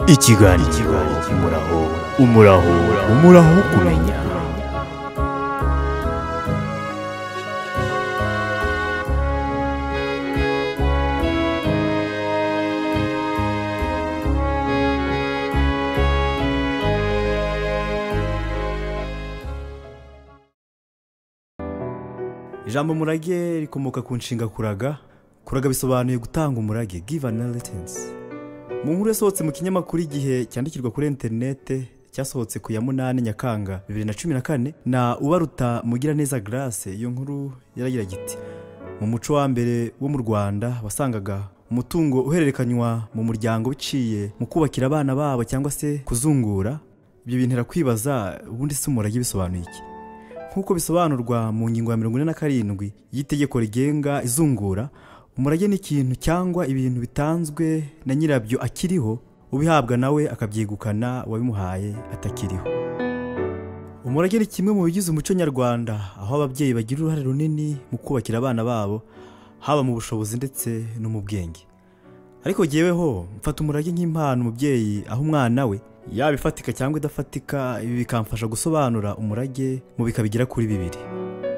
ikiganiro umuraho kumenya. Ijambo murage rikomoka ku nshinga kuraga bisobanuye gutanga umurage, give an inheritance. Mu nkuru yasohotse mu kinyamakuru Igihe cyandikirwa kuri interinete cyasohotse ku ya 8 Nyakanga 2014 na Ubaruta Mugiraneza Grace, iyo nkuru yaragira giti: mu muco wa mbere wo mu Rwanda wasangaga umutungo uhererekanywa mu muryango biciye mu kubakira abana babo cyangwa se kuzungura. Ibyo bintera kwibaza ubundi se umurage bisobanuye iki? Nkuko bisobanurwa mu ngingo ya 47 y'itegeko rigenga izungura, umurage ni ikintu cyangwa ibintu bitanzwe na nyirabyo akiriho, ubihabwa nawe akabyegukana wabimuhaye atakiriho. Umurage ni kimwe mu bigize umuco nyarwanda, aho ababyeyi bagira uruhare runini mu kubakira abana babo, haba mu bushobozi ndetse no mu bwenge. Ariko jyeweho mfata umurage nk'impano umubyeyi aho umwana we, yaba ifatika cyangwa idafatika. Ibi bikamfasha gusobanura umurage mu bikabigira kuri bibiri.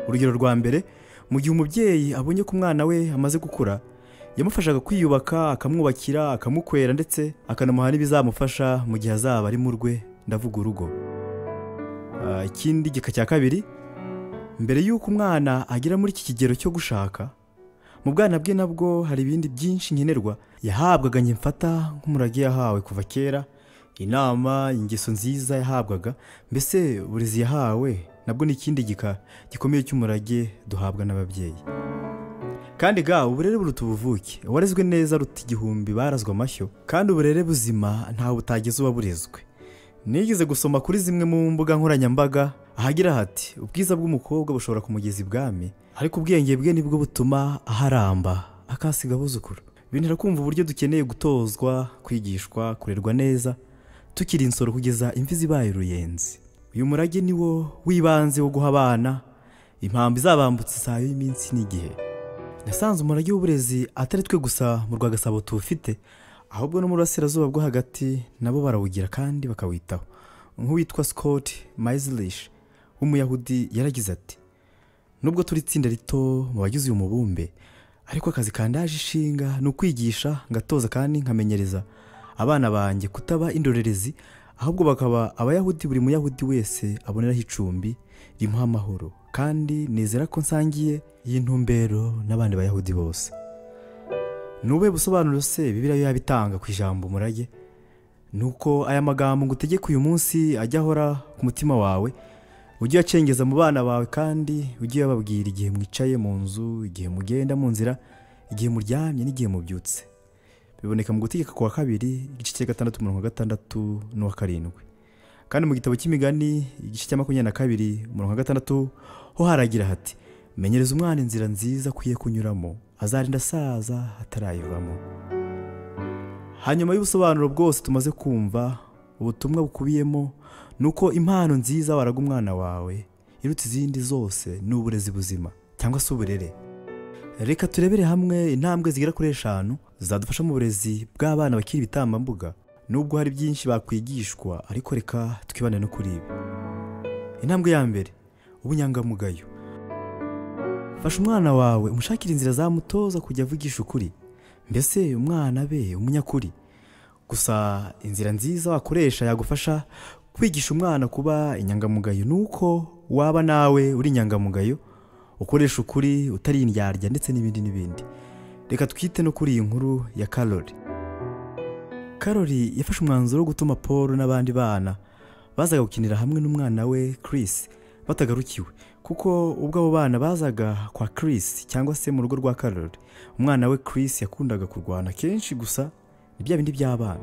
Urugero rwa mbere, mu gihe umubyeyi abonye ko umwana we amaze gukura, yamufashaga kwiyubaka, akamwubakira, akamukwera ndetse akanamuha n'ibizamufasha mu gihe azaba ari mu rwe, ndavuga urugo. Ikindi gika cya kabiri, mbere y'uko umwana agera muri iki kigero cyo gushaka, mu bwana bwe nabwo hari ibindi byinshi nkenerwa yahabwaga, mfata nk'umurage yahawe kuva kera, inama, ingeso nziza yahabwaga, mbese uburezi yahawe nabwo ni ikindi gika gikomeye cy'umurage duhabwa n'ababyeyi. Kandi uburere buruta ubuvuke, warezwe neza ruta igihumbi barazwa amashyo, kandi uburere buzima ntawe butageze uba burezwe. Nigeze gusoma kuri zimwe mu mbuga nkoranyambaga ahagira hati: ubwiza bw'umukobwa bushobora kumugeza ibwami, ariko ubwenge bwe nibwo butuma aharamba akasiga abuzukuru. Bintera kumva uburyo dukeneye gutozwa, kwigishwa, kurerwa neza tukiri insoro kugeza imvi zibaye uruyenzi. Uyu murage ni wo wibanze wo guha abana impamvu izabambutsa isayo y'iminsi n'igihe. Nasanze umurage w'uburezi atari twe gusa mu Rwagasabo tuwufite, ahubwo no mu Burasirazuba bwo hagati nabo barawugira kandi bakawitaho. Nk'uwitwa Scott Meiselish w'Umuyahudi yaragize ati: nubwo turi itsinda rito mu bagize uyu mubumbe, ariko akazi kandaje ishinga ni ukwigisha, ngatoza kandi nkamenyereza abana banjye kutaba indorerezi, ahubwo bakaba Abayahudi. Buri Muyahudi wese aboneraho icumbi rimuha amahoro, kandi nizera ko nsangiye iyi ntumbero n'abandi Bayahudi bose. Nube busobanuro se Bibiliya yabitanga ku ijambo umurage? Nuko aya magambo ngutegeka uyu munsi ajya ahora ku mutima wawe, ujye acengeza mu bana bawe, kandi ujye bababwira igihe mwicaye mu nzu, igihe mugenda mu nzira, igihe muryamye n'igihe mubyutse. Biboneka mu Gutegeka kwa 2 igice cya 6:6 n'uwa 7. Kandi mu gitabo cy'Imigani igice cya 22:6 ho haragira hati: menyereza umwana inzira nziza akwiye kunyuramo, azarinda asaza atarayivamo. Hanyuma y'ubusobanuro bwose tumaze kumva, ubutumwa bukubiyemo nuko impano nziza waraga umwana wawe iruta izindi zose ni uburezi buzima cyangwa se uburere. Reka turebere hamwe intambwe zigera kuri 5 zadufasha mu burezi bw'abana bakiri bitambambuga. Nubwo hari byinshi bakwigishwa, ariko reka twibane no kuri ibi. Intambwe ya mbere, ubunyangamugayo. Fasha umwana wawe umushakira inzira zamutoza kujya avugisha ukuri, mbese umwana be umunyakuri. Gusa inzira nziza wakoresha yagufasha kwigisha umwana kuba inyangamugayo nuko waba nawe uri inyangamugayo, ukoresha ukuri, utari indyarya ndetse n'ibindi. Reka twite no kuri iyi nkuru ya Karoli. Karoli yafashe umwanzuro wo gutuma Paul n'abandi bana bazaga gukinira hamwe n'umwana we Chris batagarukiwe, kuko ubwo abo bana bazaga kwa Chris cyangwa se mu rugo rwa Karoli, umwana we Chris yakundaga kurwana kenshi. Gusa ni bya bindi by'abana.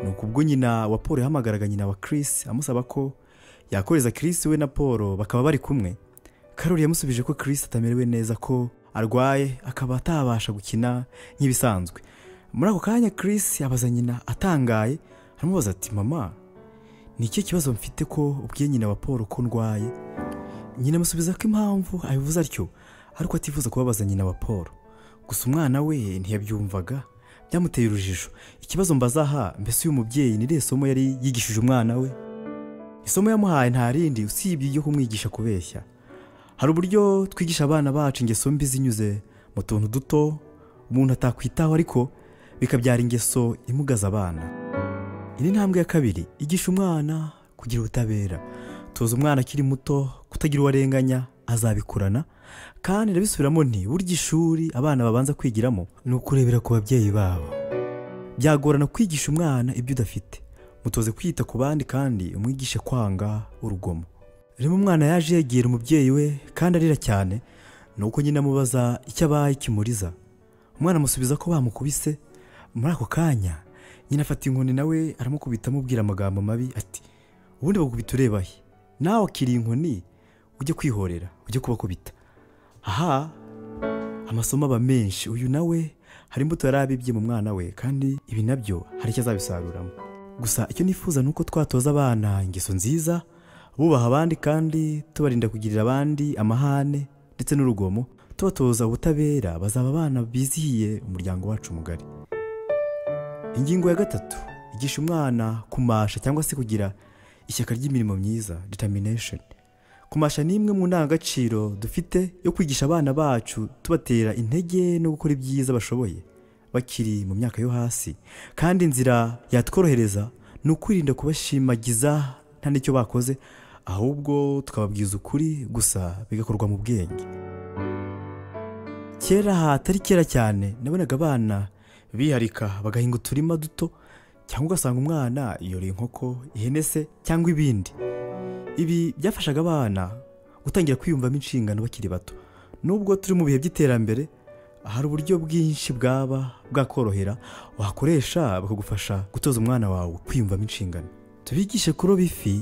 Nuko ubwo nyina wa Paul yahamagaraga nyina wa Chris amusaba ko yakoreza Chris we na Paul bakaba bari kumwe, Karoli yamusubije ko Chris atamerewe neza, ko arwaye akaba atabasha gukina nk'ibisanzwe. Muri ako kanya Chris yabaza nyina atangaye, aramubaza ati: mama, ni iki kibazo mfite ko ubwiye nyina wa Paul ko ndwaye? Nyina amusubiza ko impamvu abivuze atyo ariko atifuza kubabaza nyina wa Paul. Gusa umwana we ntiyabyumvaga, byamuteye urujijo. Ikibazo mbaza aha, mbese uyu mubyeyi ni irihe somo yari yigishije umwana we? Isomo yamuhaye nta rindi usibye iryo kumwigisha kubeshya. Hari uburyo twigisha abana bacu ingeso mbi zinyuze mu tuntu duto umuntu atakwitaho ariko bikabyara ingeso imugaza abana. Iyi ntambwe ya kabiri, igisha umwana kugira ubutabera. Toza umwana akiri muto kutagira uwarenganya, azabikurana. Kandi ndabisubiramo nti burya ishuri abana babanza kwigiramo ni ukurebera ku babyeyi babo. Byagorana kwigisha umwana ibyo udafite. Mutoze kwita ku bandi kandi umwigishe kwanga urugomo. Rimwe umwana yaje yegera umubyeyi we kandi arira cyane, nuko nyine amubaza icyo abaye kimuriza. Umwana amusubiza ko bamukubise. Muri ako kanya nyine afata inkoni nawe aramukubita amubwira amagambo mabi ati, ubundi bagukubita ureba he? Nawe akiri inkoni ujye kwihorera, ujye kubakubita. Aha amasomo aba menshi. Uyu nawe hari imbuto yarabibye mu mwana we kandi ibi nabyo hari icyo azabisaruramo. Gusa icyo nifuza nuko twatoza abana ingeso nziza, bubaha abandi kandi tubarinda kugirira abandi amahane ndetse n'urugomo. Tubatoza ubutabera, bazaba abana bizihiye umuryango wacu mugari. Ingingo ya gatatu, igisha umwana kumasha cyangwa se kugira ishyaka ry'imirimo myiza, determination. Kumasha ni imwe mu ndangagaciro dufite yo kwigisha abana bacu, tubatera intege no gukora ibyiza bashoboye bakiri mu myaka yo hasi. Kandi inzira yatworohereza ni ukwirinda kubashimagiza nta n'icyo bakoze, ahubwo tukababwiza ukuri gusa bigakorwa mu bwenge. Kera hatari kera cyane nabonaga abana biharika bagahinga uturima duto, cyangwa ugasanga umwana yoreye inkoko, ihene se cyangwa ibindi. Ibi byafashaga abana gutangira kwiyumvamo inshingano bakiri bato. Nubwo turi mu bihe by'iterambere, hari uburyo bwinshi bwaba bwakorohera wakoresha bakagufasha gutoza umwana wawe kwiyumvamo inshingano. Tubigishe kuroba ifi,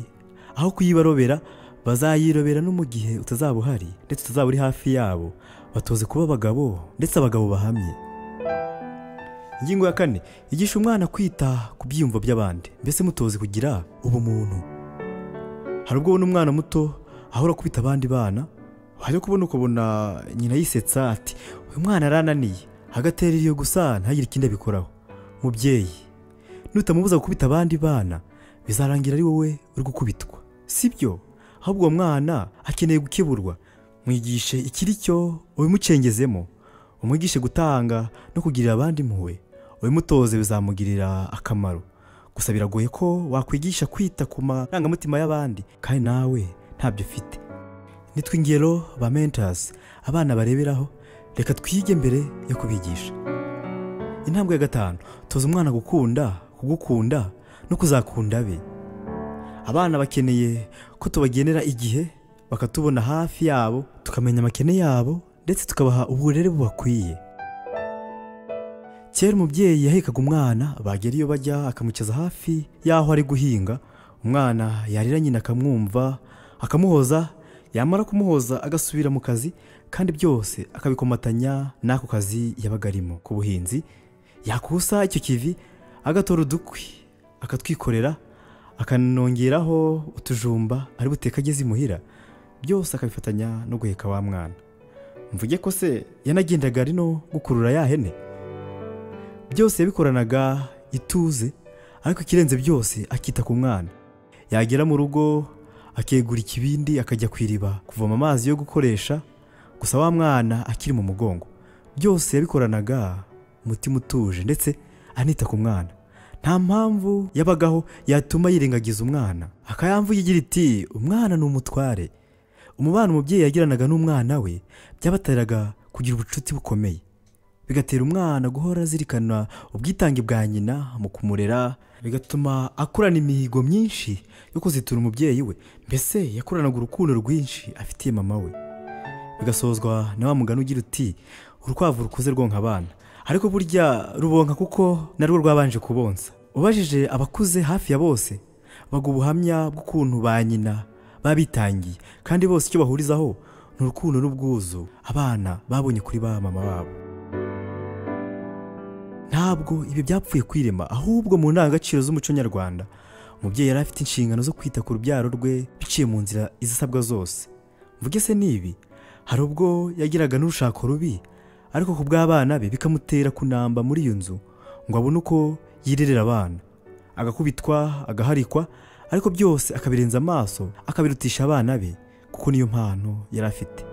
aho kuyibarobera bazayirobera no mu gihe utazaba uhari ndetse utazaba uri hafi yabo. Batoze kuba abagabo ndetse abagabo bahamye. Ingingo ya kane, igisha umwana kwita ku byiyumvo by'abandi. Mbese mutoze kugira ubumuntu. Hari ubwo umwana muto ahora kubita abandi bana, wajya ukabona nyina yisetsa ati, uyu mwana arananiye, agatera iyo gusa ntagire ikindi abikoraho. Mubyeyi, nutamubuza gukubita abandi bana bizarangira ari wowe uri gukubitwa, sibyo? Ahubwo uwo mwana akeneye gukeburwa. Mwigishe ikiri cyo ubimucengezemo, umwigishe gutanga no kugirira abandi impuhwe. Ubimutoze bizamugirira akamaro. Gusa biragoye ko wakwigisha kwita ku marangamutima y'abandi kandi nawe ntabyo ufite. Nitwe ingero ba mentors abana bareberaho, reka twige mbere yo kubigisha. Intambwe ya gatanu, toza umwana kugukunda no kuzakunda be. Abana bakeneye ko tubagenera igihe, bakatubona hafi yabo, tukamenya amakene yabo ndetse tukabaha uburere bubakwiye. Kera umubyeyi yahekaga umwana, bagera iyo bajya akamucaza hafi yaho ari guhinga. Umwana yarira nyina akamwumva, akamuhoza, yamara kumuhoza agasubira mu kazi, kandi byose akabikomatanya n'ako kazi yabaga arimo k'ubuhinzi. Yakusa icyo kivi agatora udukwi akatwikorera, akanongeraho utujumba ari buteka ageze imuhira, byose akabifatanya no guheka wa mwana. Mvuge ko se yanagendaga ari no gukurura ya hene. Byose yabikoranaga ituze, ariko ikirenze byose akita ku mwana. Yagera mu rugo akegura ikibindi akajya kwiriba kuvoma amazi yo gukoresha, gusa wa mwana akiri mu mugongo. Byose yabikoranaga umutima utuje ndetse anita ku mwana. Nta mpamvu yabagaho yatuma yirengagiza umwana. Akayamvu yigira iti, umwana ni umutware. Umubano umubyeyi yagiranaga n'umwana we byabateraga kugira ubucuti bukomeye, bigatera umwana guhora azirikana ubwitange bwa nyina mu kumurera, bigatuma akurana imihigo myinshi yo kuzitura umubyeyi we. Mbese yakuranaga urukundo rwinshi afitiye mama we. Bigasozwa na wa mugani ugira uti, urukwavu rukuze rwonka abana, ariko burya rubonka kuko narwo rwabanje kubonsa. Ubajije abakuze hafi ya bose baguha ubuhamya bw'ukuntu ba nyina babitangiye, kandi bose icyo bahurizaho ni urukundo n'ubwuzu abana babonye kuri ba mama babo. Ntabwo ibi byapfuye kwirema, ahubwo mu ndangagaciro z'umuco nyarwanda umubyeyi yari afite inshingano zo kwita ku rubyaro rwe biciye mu nzira izisabwa zose. Mvuge se nibi, hari ubwo yagiraga n'urushako rubi, ariko ku bw'abana be bikamutera kunamba muri iyo nzu ngo abone uko yirerera abana, agakubitwa agaharikwa, ariko byose akabirenza amaso akabirutisha abana be kuko niyo mpano yari afite.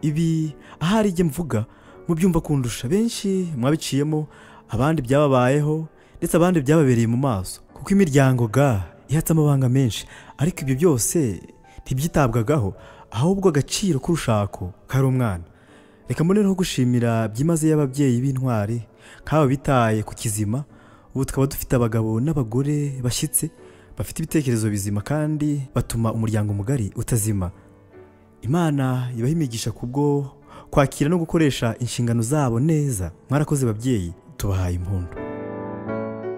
Ibi ahari ijye mvuga mubyumva kundusha, benshi mwabiciyemo, abandi byababayeho ndetse abandi byababereye mu maso, kuko imiryango ihatse amabanga menshi, ariko ibyo byose ntibyitabwagaho, ahubwo agaciro k'urushako kari umwana. Reka mbonereho gushimira byimazeyo ababyeyi b'intwari nk'aba bitaye ku kizima. Ubu tukaba dufite abagabo n'abagore bashyitse bafite ibitekerezo bizima kandi batuma umuryango mugari utazima. Imana ibaha imigisha kubwo kwakira no gukoresha inshingano zabo neza. Mwarakoze babyeyi, tubahaye impundu.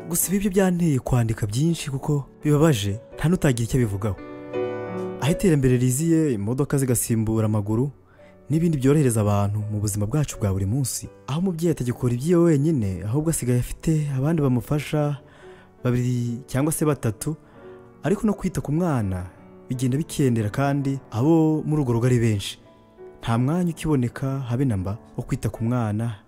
Gusa ibyo byanteye kwandika byinshi kuko bibabaje nta n'utagira icyo bivugaho. Aho iterambere riziye, imodoka zigasimbura amaguru n'ibindi byorohereza abantu mu buzima bwacu bwa buri munsi, aho umubyeyi atagikora ibyiwe wenyine, ahubwo asigaye afite abandi bamufasha, 2 cyangwa se 3, ariko no kwita ku mwana bigenda bikendera, kandi abo muri urwo rugo ari benshi, nta mwanya ukiboneka habe namba wo kwita ku mwana.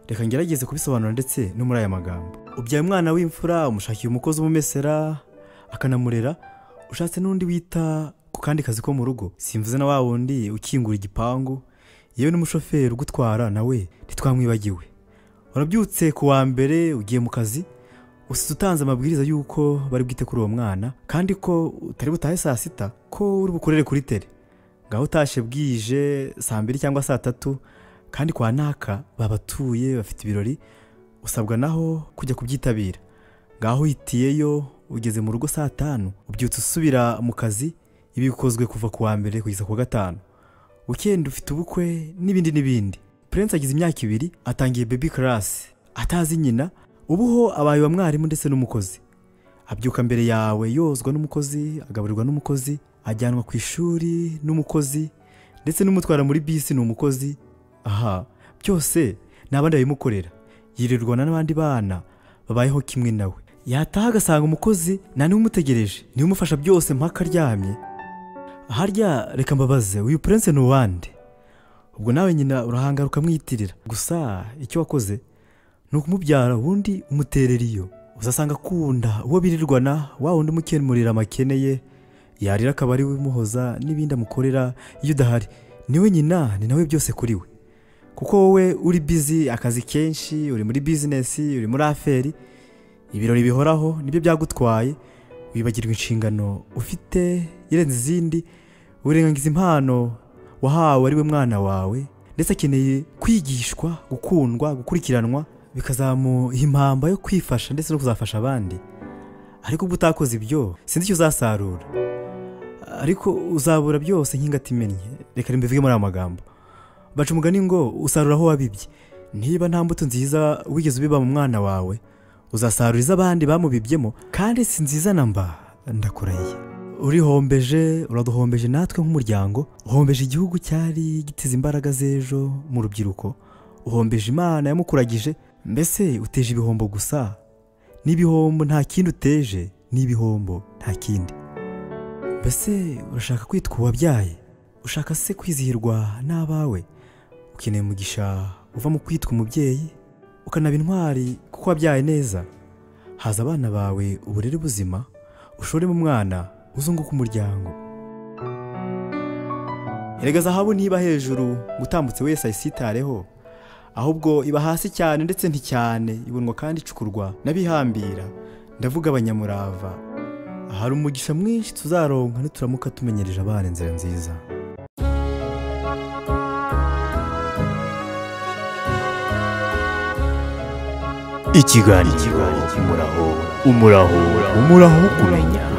Reka ngerageze kubisobanura ndetse no muri aya magambo. Ubyaye umwana w'imfura, umushakiye umukozi umumesera akanamurera, ushatse n'undi wita ku kandi kazi ko mu rugo, simvuze na wa wundi ukingura igipangu, yewe n'umushoferi ugutwara nawe ntitwamwibagiwe. Warabyutse ku wa mbere ugiye mu kazi, usize utanze amabwiriza y'uko bari bwite kuri uwo mwana, kandi ko utari butahe saa 6, ko uri bukorere kuri tele. Ngaho utashe bwije saa 2 cyangwa saa 3, kandi kwa naka babatuye bafite ibirori, usabwa naho kujya kubyitabira. Ngaho uhitiyeyo, ugeze mu rugo saa 5, ubyutse usubira mu kazi. Ibi bikozwe kuva ku wa mbere kugeza ku wa 5. Weekend ufite ubukwe n'ibindi. Prince agize imyaka 2, atangiye baby class, atazi nyina. Ubuho abaye wa mwarimu ndetse n'umukozi. Abyuka mbere yawe, yozwa n'umukozi, agaburirwa n'umukozi, ajyanwa ku ishuri n'umukozi, ndetse n'umutwara muri bisi n'umukozi. Aha, byose nabandi babimukorera. Yirirwana n'abandi bana babayeho kimwe nawe. Yataha agasanga umukozi nani umutegereje, niwe umufasha byose mpaka aryamye. Harya reka mbabaze, uyu Prince ni uwande? Ubwo nawe nyina urahangara ukamwitirira. Gusa icyo wakoze ni ukumubyara, ubundi umuterera iyo. Uzasanga akunda uwo birirwana, wa wundi umukemurira amakeneye, yarira akaba ari we umuhoza n'ibindi amukorera iyo udahari. Niwe nyina, ni nawe byose kuri we, kuko wowe uri busy, akazi kenshi, uri muri business, uri muri aferi, ibirori bihoraho nibyo byagutwaye. Wibagirwa inshingano ufite irenze izindi, urengagiza impano wahawe ari we mwana wawe, ndetse akeneye kwigishwa, gukundwa, gukurikiranwa, bikazamuha impamba yo kwifasha ndetse no kuzafasha abandi. Ariko ubwo utakoze ibyo, sinzi icyo uzasarura, ariko uzabura byose nk'ingati imennye. Reka mbivuge muri aya magambo. Baca umugani ngo usarura aho wabibye. Niba nta mbuto nziza wigeze ubiba mu mwana wawe, uzasaruriza abandi bamubibyemo, kandi si nziza namba. Ndakurahiye, urihombeje, uraduhombeje natwe nk'umuryango, uhombeje igihugu cyari giteze imbaraga z'ejo mu rubyiruko, uhombeje Imana yamukuragije. Mbese uteje ibihombo gusa, n'ibihombo nta kindi uteje, n'ibihombo nta kindi. Mbese urashaka kwitwa uwabyaye? Ushaka se kwizihirwa n'abawe? Ukeneye umugisha uva mu kwitwa umubyeyi, ukanaba intwari kuko wabyaye neza. Haza abana bawe uburere buzima, ushore mu mwana uzunguka umuryango. Erega zahabu ntiba hejuru gutambutse wese ayisitareho, ahubwo iba hasi cyane ndetse nticyane, ibunwa kandi icukurwa n'abihambira. Ndavuga abanyamurava. Hari umugisha mwinshi tuzaronka nituramuka tumenyereje abana inzira nziza. Ikiganiro umuraho kumenya.